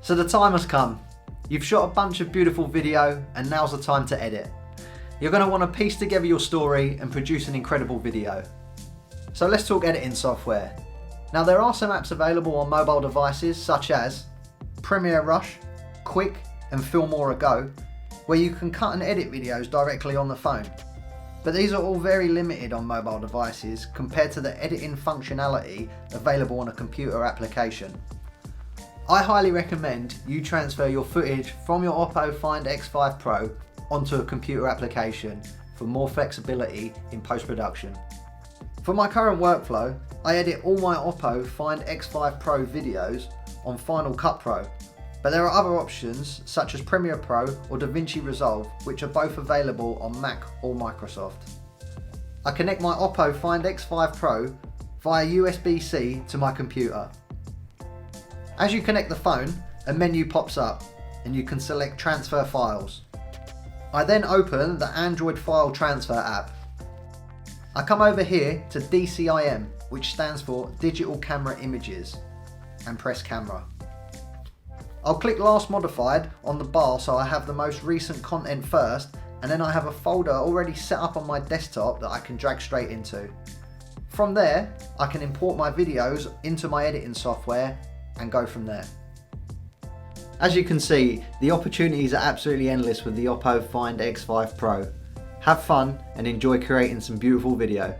So the time has come. You've shot a bunch of beautiful video and now's the time to edit. You're going to want to piece together your story and produce an incredible video. So let's talk editing software. Now there are some apps available on mobile devices such as Premiere Rush, Quick and Filmora Go, where you can cut and edit videos directly on the phone. But these are all very limited on mobile devices compared to the editing functionality available on a computer application. I highly recommend you transfer your footage from your OPPO Find X5 Pro onto a computer application for more flexibility in post-production. For my current workflow, I edit all my OPPO Find X5 Pro videos on Final Cut Pro, but there are other options such as Premiere Pro or DaVinci Resolve, which are both available on Mac or Microsoft. I connect my OPPO Find X5 Pro via USB-C to my computer. As you connect the phone, a menu pops up and you can select Transfer Files. I then open the Android File Transfer app. I come over here to DCIM, which stands for Digital Camera Images, and press Camera. I'll click Last Modified on the bar so I have the most recent content first, and then I have a folder already set up on my desktop that I can drag straight into. From there, I can import my videos into my editing software and go from there. As you can see, the opportunities are absolutely endless with the OPPO Find X5 Pro. Have fun and enjoy creating some beautiful video.